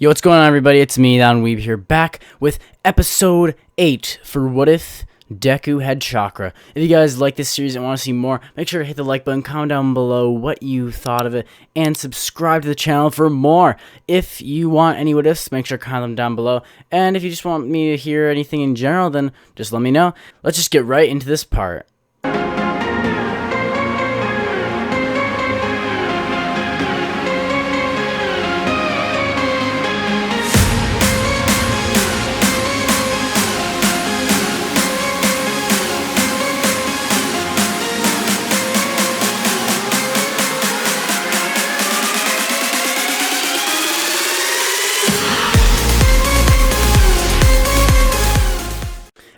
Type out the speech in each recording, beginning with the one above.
Yo, what's going on, everybody? It's me, Weeb here, back with episode 8 for What If Deku Had Chakra. If you guys like this series and want to see more, make sure to hit the like button, comment down below what you thought of it, and subscribe to the channel for more. If you want any what ifs, make sure to comment them down below. And if you just want me to hear anything in general, then just let me know. Let's just get right into this part.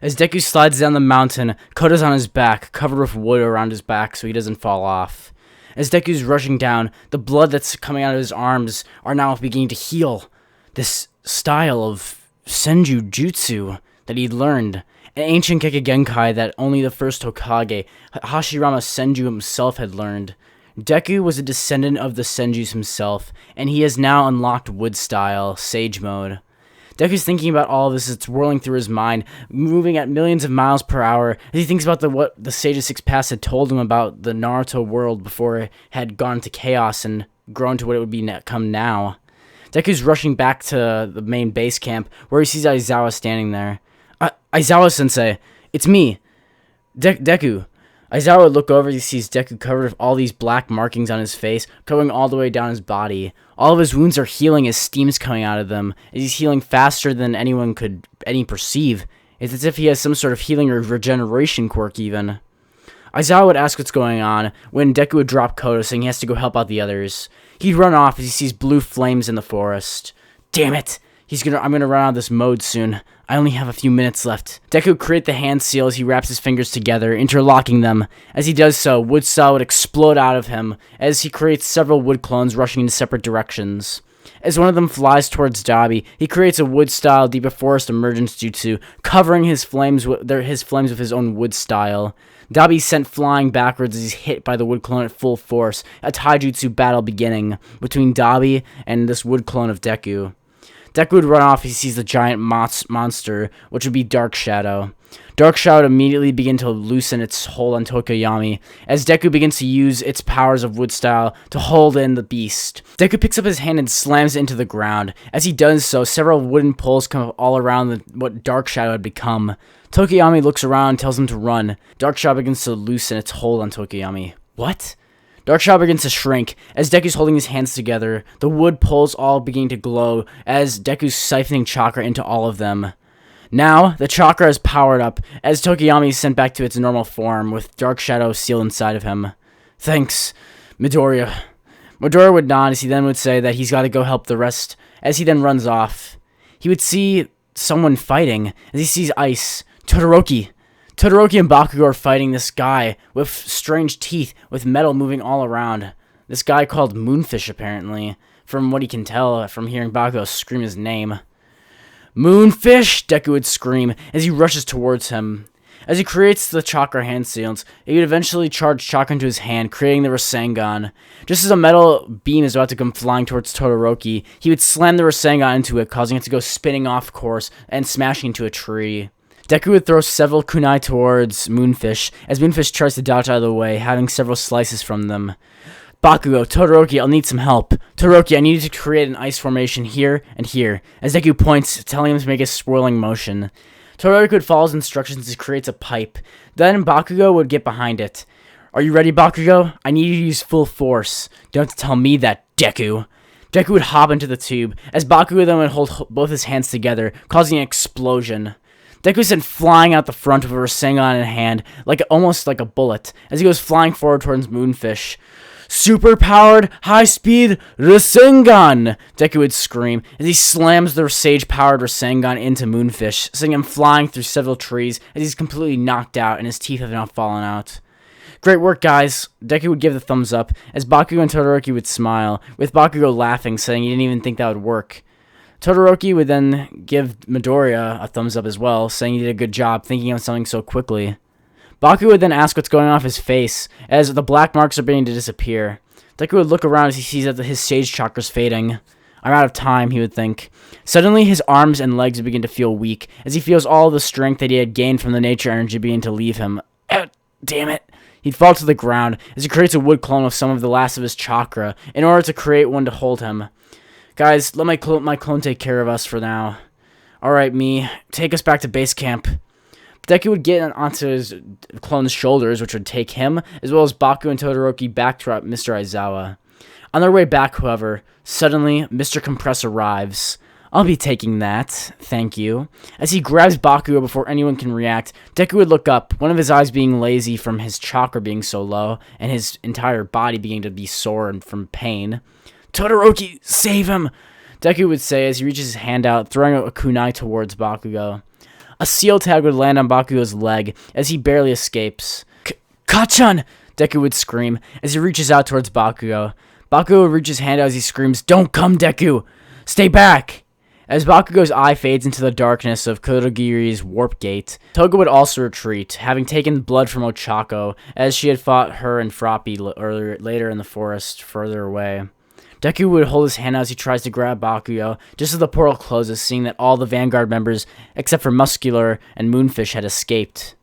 As Deku slides down the mountain, Koda's on his back, covered with wood around his back so he doesn't fall off. As Deku's rushing down, the blood that's coming out of his arms are now beginning to heal. This style of Senju Jutsu that he'd learned, an ancient Gekigenkai that only the first Hokage, Hashirama Senju himself, had learned. Deku was a descendant of the Senjus himself, and he has now unlocked Wood Style, Sage Mode. Deku's thinking about all of this as it's whirling through his mind, moving at millions of miles per hour, as he thinks about what the Sage of Six Paths had told him about the Naruto world before it had gone to chaos and grown to what it would become now. Deku's rushing back to the main base camp, where he sees Aizawa standing there. Aizawa-sensei, it's me, Deku. Aizawa would look over, he sees Deku covered with all these black markings on his face, going all the way down his body. All of his wounds are healing as steam's coming out of them, as he's healing faster than anyone could perceive. It's as if he has some sort of healing or regeneration quirk even. Aizawa would ask what's going on, when Deku would drop Koda, saying he has to go help out the others. He'd run off as he sees blue flames in the forest. Damn it! I'm gonna run out of this mode soon. I only have a few minutes left. Deku would create the hand seal as he wraps his fingers together, interlocking them. As he does so, Wood Style would explode out of him, as he creates several wood clones rushing in separate directions. As one of them flies towards Dabi, he creates a Wood Style Deep Forest Emergence Jutsu, covering his flames with his own Wood Style. Dabi sent flying backwards as he's hit by the wood clone at full force, a taijutsu battle beginning between Dabi and this wood clone of Deku. Deku would run off as he sees the giant monster, which would be Dark Shadow. Dark Shadow would immediately begin to loosen its hold on Tokoyami, as Deku begins to use its powers of Wood Style to hold in the beast. Deku picks up his hand and slams it into the ground. As he does so, several wooden poles come up all around what Dark Shadow had become. Tokoyami looks around and tells him to run. Dark Shadow begins to loosen its hold on Tokoyami. What? Dark Shadow begins to shrink. As Deku's holding his hands together, the wood poles all begin to glow as Deku's siphoning chakra into all of them. Now, the chakra is powered up as Tokoyami is sent back to its normal form with Dark Shadow sealed inside of him. Thanks, Midoriya. Midoriya would nod as he then would say that he's got to go help the rest. As he then runs off, he would see someone fighting as he sees Ice, Todoroki. Todoroki and Bakugo are fighting this guy with strange teeth with metal moving all around. This guy called Moonfish, apparently, from what he can tell from hearing Bakugo scream his name. Moonfish! Deku would scream as he rushes towards him. As he creates the chakra hand seals, he would eventually charge chakra into his hand, creating the Rasengan. Just as a metal beam is about to come flying towards Todoroki, he would slam the Rasengan into it, causing it to go spinning off course and smashing into a tree. Deku would throw several kunai towards Moonfish, as Moonfish tries to dodge out of the way, having several slices from them. Bakugo, Todoroki, I'll need some help. Todoroki, I need you to create an ice formation here and here, as Deku points, telling him to make a swirling motion. Todoroki would follow his instructions as he creates a pipe. Then Bakugo would get behind it. Are you ready, Bakugo? I need you to use full force. Don't have to tell me that, Deku. Deku would hop into the tube, as Bakugo then would hold both his hands together, causing an explosion. Deku sent flying out the front with a Rasengan in hand, almost like a bullet, as he goes flying forward towards Moonfish. Super-powered, high-speed Rasengan! Deku would scream as he slams the Sage-powered Rasengan into Moonfish, sending him flying through several trees as he's completely knocked out and his teeth have now fallen out. Great work, guys. Deku would give the thumbs up, as Bakugo and Todoroki would smile, with Bakugo laughing, saying he didn't even think that would work. Todoroki would then give Midoriya a thumbs up as well, saying he did a good job thinking of something so quickly. Baku would then ask what's going on with his face, as the black marks are beginning to disappear. Deku would look around as he sees that his Sage Chakra's fading. I'm out of time, he would think. Suddenly, his arms and legs begin to feel weak, as he feels all the strength that he had gained from the nature energy begin to leave him. Damn it. He'd fall to the ground, as he creates a wood clone with some of the last of his chakra, in order to create one to hold him. Guys, let my clone take care of us for now. Alright, me, take us back to base camp. Deku would get onto his clone's shoulders, which would take him, as well as Baku and Todoroki, back to Mr. Aizawa. On their way back, however, suddenly, Mr. Compress arrives. I'll be taking that, thank you. As he grabs Bakugo before anyone can react, Deku would look up, one of his eyes being lazy from his chakra being so low, and his entire body beginning to be sore and from pain. Todoroki, save him! Deku would say as he reaches his hand out, throwing a kunai towards Bakugo. A seal tag would land on Bakugo's leg, as he barely escapes. Kachan! Deku would scream, as he reaches out towards Bakugo. Bakugo would reach his hand out as he screams, Don't come, Deku! Stay back! As Bakugo's eye fades into the darkness of Kodogiri's warp gate, Toga would also retreat, having taken blood from Ochako, as she had fought her and Froppy later in the forest further away. Deku would hold his hand out as he tries to grab Bakugo, just as the portal closes, seeing that all the Vanguard members, except for Muscular and Moonfish, had escaped.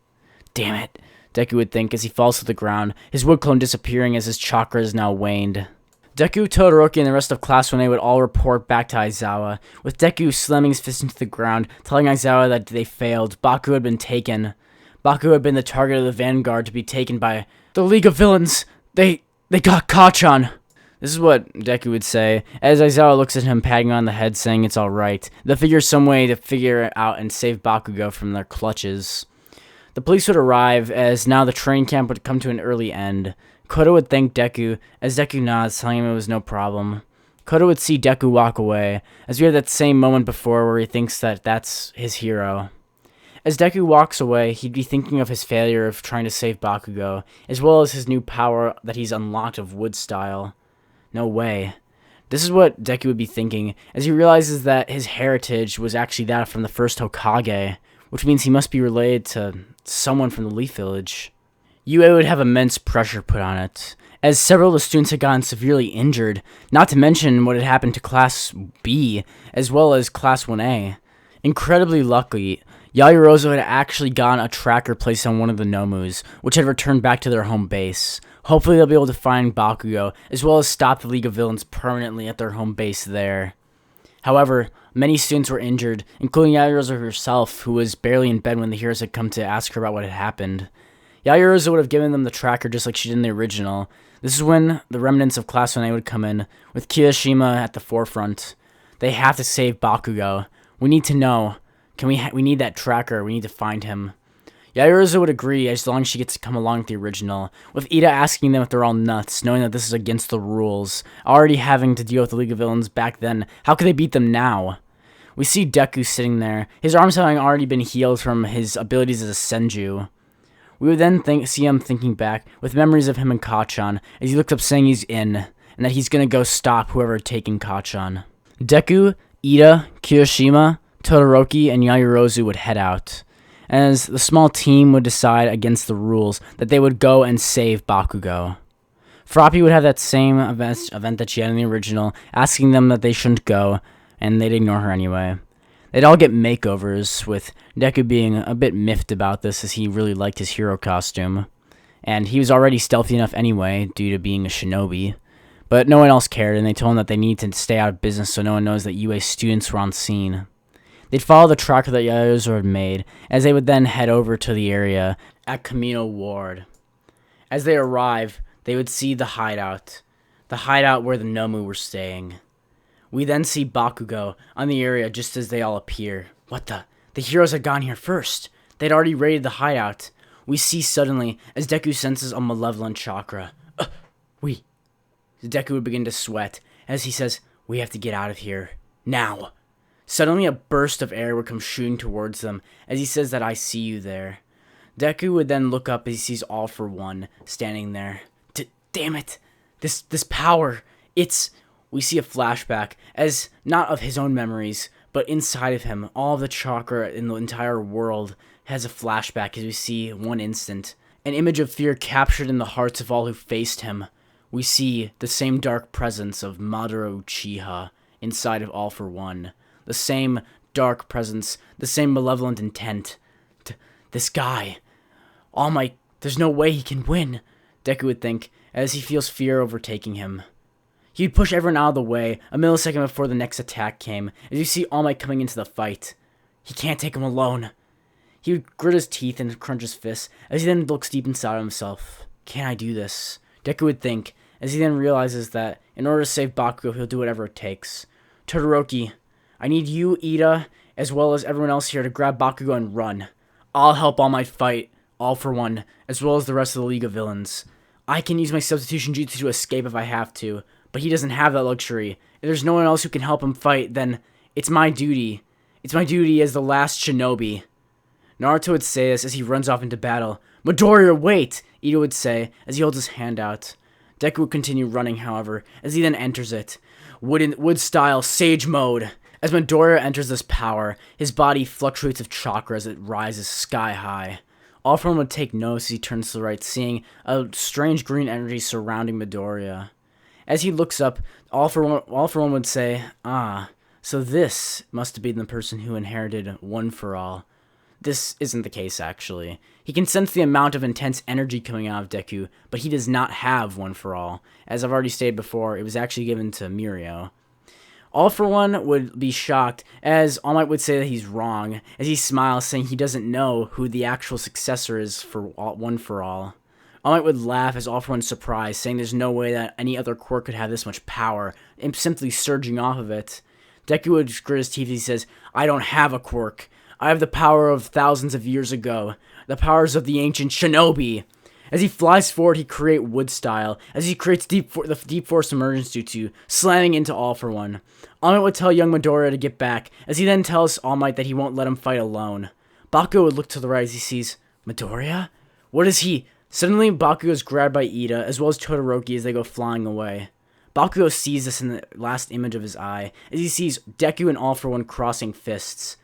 Damn it, Deku would think as he falls to the ground, his wood clone disappearing as his chakra is now waned. Deku, Todoroki, and the rest of Class 1A would all report back to Aizawa, with Deku slamming his fist into the ground, telling Aizawa that they failed. Bakugo had been taken. Bakugo had been the target of the Vanguard to be taken by the League of Villains. They got Kachan. This is what Deku would say, as Aizawa looks at him, patting on the head, saying it's alright. They'll figure some way to figure it out and save Bakugo from their clutches. The police would arrive, as now the training camp would come to an early end. Kodo would thank Deku, as Deku nods, telling him it was no problem. Kodo would see Deku walk away, as we had that same moment before where he thinks that that's his hero. As Deku walks away, he'd be thinking of his failure of trying to save Bakugo, as well as his new power that he's unlocked of Wood Style. No way. This is what Deku would be thinking, as he realizes that his heritage was actually that from the first Hokage, which means he must be related to someone from the Leaf Village. UA would have immense pressure put on it, as several of the students had gotten severely injured, not to mention what had happened to Class B, as well as Class 1A. Incredibly lucky, Yaoyorozu had actually gotten a tracker placed on one of the Nomus, which had returned back to their home base. Hopefully they'll be able to find Bakugo, as well as stop the League of Villains permanently at their home base there. However, many students were injured, including Yaoyorozu herself, who was barely in bed when the heroes had come to ask her about what had happened. Yaoyorozu would have given them the tracker just like she did in the original. This is when the remnants of Class 1A would come in, with Kirishima at the forefront. They have to save Bakugo. We need to know. We need that tracker. We need to find him. Yaoyorozu would agree as long as she gets to come along with the original, with Ida asking them if they're all nuts, knowing that this is against the rules. Already having to deal with the League of Villains back then, how could they beat them now? We see Deku sitting there, his arms having already been healed from his abilities as a Senju. We would then see him thinking back, with memories of him and Kachan, as he looks up saying he's in, and that he's gonna go stop whoever had taken Kachan. Deku, Ida, Kirishima, Todoroki, and Yaoyorozu would head out, as the small team would decide against the rules that they would go and save Bakugo. Froppy would have that same event that she had in the original, asking them that they shouldn't go, and they'd ignore her anyway. They'd all get makeovers, with Deku being a bit miffed about this as he really liked his hero costume. And he was already stealthy enough anyway, due to being a shinobi. But no one else cared, and they told him that they need to stay out of business so no one knows that UA students were on scene. They'd follow the tracker that Yaoyorozu had made, as they would then head over to the area at Camino Ward. As they arrive, they would see the hideout where the Nomu were staying. We then see Bakugo on the area just as they all appear. What the? The heroes had gone here first. They'd already raided the hideout. We see suddenly as Deku senses a malevolent chakra. Deku would begin to sweat as he says, "We have to get out of here. Now." Suddenly a burst of air would come shooting towards them as he says that I see you there. Deku would then look up as he sees All For One standing there. Damn it! This power! We see a flashback, as not of his own memories, but inside of him, all of the chakra in the entire world has a flashback as we see one instant. An image of fear captured in the hearts of all who faced him. We see the same dark presence of Madara Uchiha inside of All For One. The same dark presence, the same malevolent intent. This guy, All Might, there's no way he can win, Deku would think, as he feels fear overtaking him. He would push everyone out of the way a millisecond before the next attack came, as you see All Might coming into the fight. He can't take him alone. He would grit his teeth and crunch his fists, as he then looks deep inside of himself. Can I do this? Deku would think, as he then realizes that in order to save Bakugo, he'll do whatever it takes. Todoroki, I need you, Ida, as well as everyone else here to grab Bakugo and run. I'll help All Might fight, All For One, as well as the rest of the League of Villains. I can use my substitution jutsu to escape if I have to, but he doesn't have that luxury. If there's no one else who can help him fight, then it's my duty. It's my duty as the last shinobi. Naruto would say this as he runs off into battle. Midoriya, wait! Ida would say as he holds his hand out. Deku would continue running, however, as he then enters it. Wood Style Sage Mode. As Midoriya enters this power, his body fluctuates with chakra as it rises sky high. All For One would take notice as he turns to the right, seeing a strange green energy surrounding Midoriya. As he looks up, All For One would say, so this must have been the person who inherited One For All. This isn't the case, actually. He can sense the amount of intense energy coming out of Deku, but he does not have One For All. As I've already stated before, it was actually given to Mirio. All For One would be shocked, as All Might would say that he's wrong, as he smiles, saying he doesn't know who the actual successor is for One For All. All Might would laugh as All For One is surprised, saying there's no way that any other quirk could have this much power, and simply surging off of it. Deku would grit his teeth as he says, I don't have a quirk. I have the power of thousands of years ago, the powers of the ancient shinobi. As he flies forward, he creates Wood Style, as he creates the Deep Force Emergence Jutsu, slamming into All For One. All Might would tell young Midoriya to get back, as he then tells All Might that he won't let him fight alone. Bakugo would look to the right as he sees, Midoriya? What is he? Suddenly, Bakugo is grabbed by Ida, as well as Todoroki as they go flying away. Bakugo sees this in the last image of his eye, as he sees Deku and All For One crossing fists.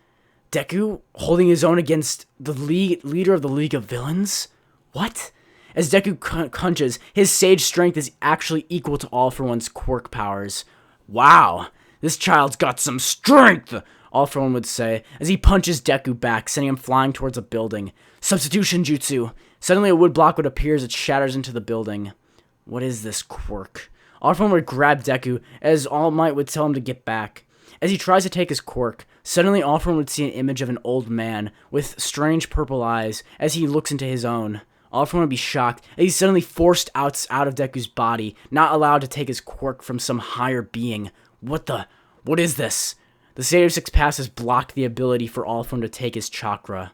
Deku holding his own against the leader of the League of Villains? What? As Deku crunches, his sage strength is actually equal to All For One's quirk powers. Wow, this child's got some strength, All For One would say, as he punches Deku back, sending him flying towards a building. Substitution jutsu. Suddenly a wood block would appear as it shatters into the building. What is this quirk? All For One would grab Deku, as All Might would tell him to get back. As he tries to take his quirk, suddenly All For One would see an image of an old man with strange purple eyes as he looks into his own. All For One would be shocked as he's suddenly forced out of Deku's body, not allowed to take his quirk from some higher being. What is this? The State of Six Passes blocked the ability for All For One to take his chakra.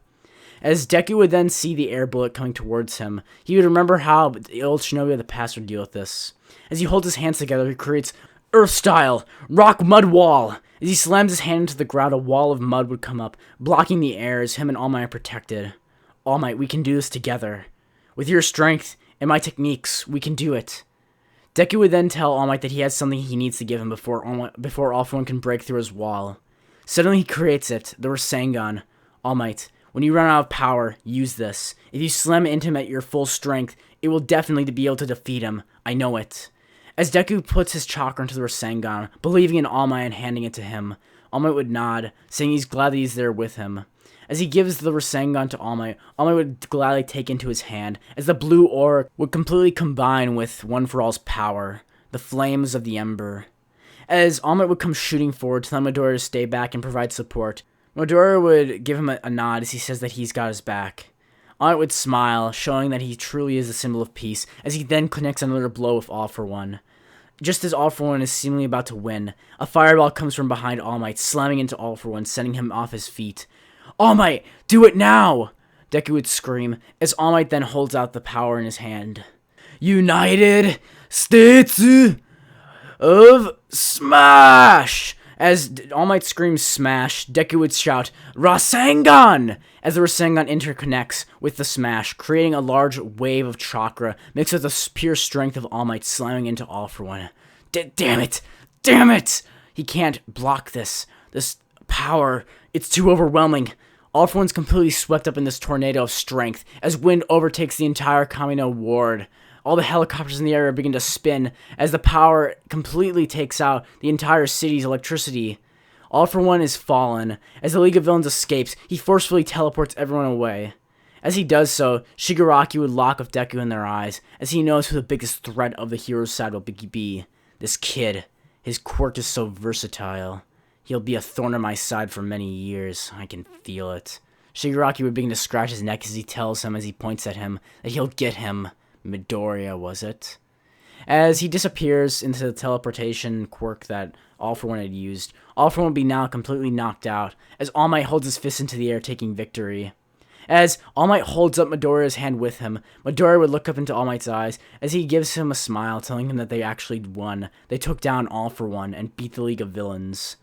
As Deku would then see the air bullet coming towards him, he would remember how the old shinobi of the past would deal with this. As he holds his hands together, he creates Earth Style, Rock Mud Wall. As he slams his hand into the ground, a wall of mud would come up, blocking the air as him and All Might are protected. All Might, we can do this together. With your strength and my techniques, we can do it. Deku would then tell All Might that he has something he needs to give him before All For One can break through his wall. Suddenly he creates it, the Rasengan. All Might, when you run out of power, use this. If you slam into him at your full strength, it will definitely be able to defeat him. I know it. As Deku puts his chakra into the Rasengan, believing in All Might and handing it to him, All Might would nod, saying he's glad that he's there with him. As he gives the Rasengan to All Might would gladly take into his hand, as the blue aura would completely combine with One For All's power, the flames of the ember. As All Might would come shooting forward, telling Midoriya to stay back and provide support, Midoriya would give him a nod as he says that he's got his back. All Might would smile, showing that he truly is a symbol of peace, as he then connects another blow with All For One. Just as All For One is seemingly about to win, a fireball comes from behind All Might, slamming into All For One, sending him off his feet. All Might, do it now! Deku would scream, as All Might then holds out the power in his hand. United States of Smash! As All Might screams smash, Deku would shout, Rasengan! As the Rasengan interconnects with the smash, creating a large wave of chakra mixed with the pure strength of All Might, slamming into All For One. Damn it! Damn it! He can't block this power. It's too overwhelming. All For One's completely swept up in this tornado of strength as wind overtakes the entire Kamino ward. all the helicopters in the area begin to spin as the power completely takes out the entire city's electricity. All for One is fallen. As the League of Villains escapes, he forcefully teleports everyone away. As he does so, Shigaraki would lock with Deku in their eyes, as he knows who the biggest threat of the hero's side will be. This kid. His quirk is so versatile. He'll be a thorn in my side for many years. I can feel it. Shigaraki would begin to scratch his neck as he tells him, as he points at him, that he'll get him. Midoriya, was it? As he disappears into the teleportation quirk that All For One had used, All For One will be now completely knocked out, as All Might holds his fist into the air, taking victory. As All Might holds up Midoriya's hand with him, Midoriya would look up into All Might's eyes as he gives him a smile, telling him that they actually won. They took down All For One and beat the League of Villains.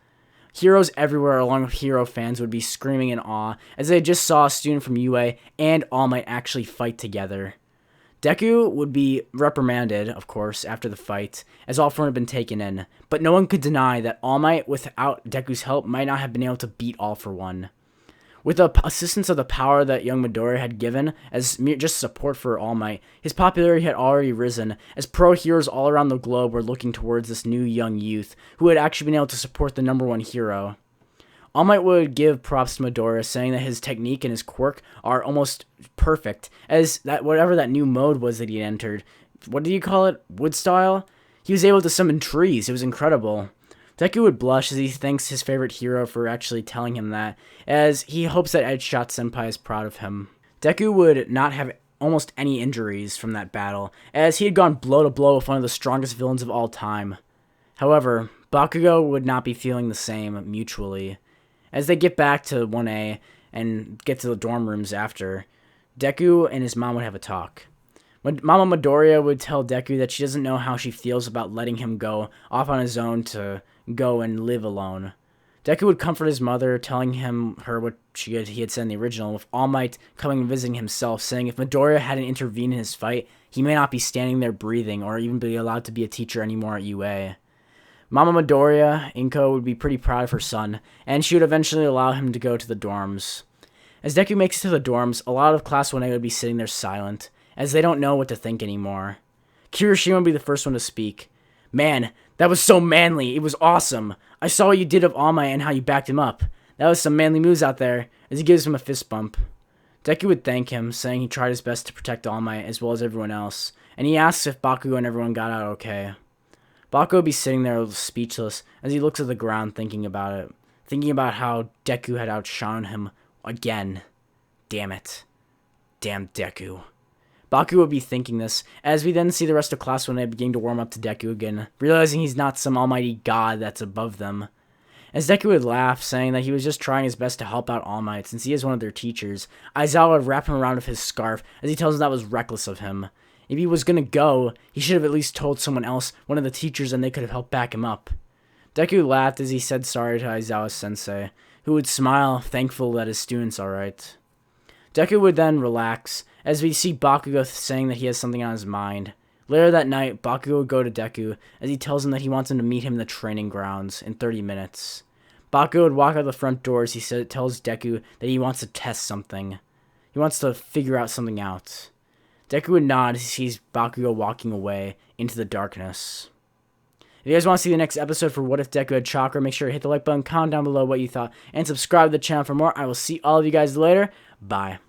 Heroes everywhere, along with hero fans, would be screaming in awe as they just saw a student from UA and All Might actually fight together. Deku would be reprimanded, of course, after the fight, as All For One had been taken in, but no one could deny that All Might, without Deku's help, might not have been able to beat All For One. With the assistance of the power that young Midoriya had given as just support for All Might, his popularity had already risen, as pro heroes all around the globe were looking towards this new young youth, who had actually been able to support the #1 hero. All Might would give props to Midoriya, saying that his technique and his quirk are almost perfect, as that whatever that new mode was that he had entered, what do you call it, Wood Style? He was able to summon trees. It was incredible. Deku would blush as he thanks his favorite hero for actually telling him that, as he hopes that Edgeshot Senpai is proud of him. Deku would not have almost any injuries from that battle, as he had gone blow to blow with one of the strongest villains of all time. However, Bakugo would not be feeling the same mutually. As they get back to 1A and get to the dorm rooms after, Deku and his mom would have a talk. Mama Midoriya would tell Deku that she doesn't know how she feels about letting him go off on his own to go and live alone. Deku would comfort his mother, telling her what he had said in the original, with All Might coming and visiting himself, saying if Midoriya hadn't intervened in his fight, he may not be standing there breathing or even be allowed to be a teacher anymore at UA. Mama Midoriya, Inko, would be pretty proud of her son, and she would eventually allow him to go to the dorms. As Deku makes it to the dorms, a lot of Class 1A would be sitting there silent, as they don't know what to think anymore. Kirishima would be the first one to speak. Man, that was so manly. It was awesome. I saw what you did of All Might and how you backed him up. That was some manly moves out there, as he gives him a fist bump. Deku would thank him, saying he tried his best to protect All Might as well as everyone else, and he asks if Bakugo and everyone got out okay. Bakugo would be sitting there speechless as he looks at the ground thinking about it, thinking about how Deku had outshone him again. Damn it. Damn Deku. Bakugo would be thinking this, as we then see the rest of Class 1A beginning to warm up to Deku again, realizing he's not some almighty god that's above them. As Deku would laugh, saying that he was just trying his best to help out All Might since he is one of their teachers, Aizawa would wrap him around with his scarf as he tells him that was reckless of him. If he was gonna go, he should have at least told someone else, one of the teachers, and they could have helped back him up. Deku laughed as he said sorry to Aizawa-sensei, who would smile, thankful that his student's alright. Deku would then relax, as we see Bakugo saying that he has something on his mind. Later that night, Bakugo would go to Deku, as he tells him that he wants him to meet him in the training grounds in 30 minutes. Bakugo would walk out the front door as he tells Deku that he wants to test something. He wants to figure out something out. Deku would nod as he sees Bakugo walking away into the darkness. If you guys want to see the next episode for What If Deku Had Chakra, make sure to hit the like button, comment down below what you thought, and subscribe to the channel for more. I will see all of you guys later. Bye.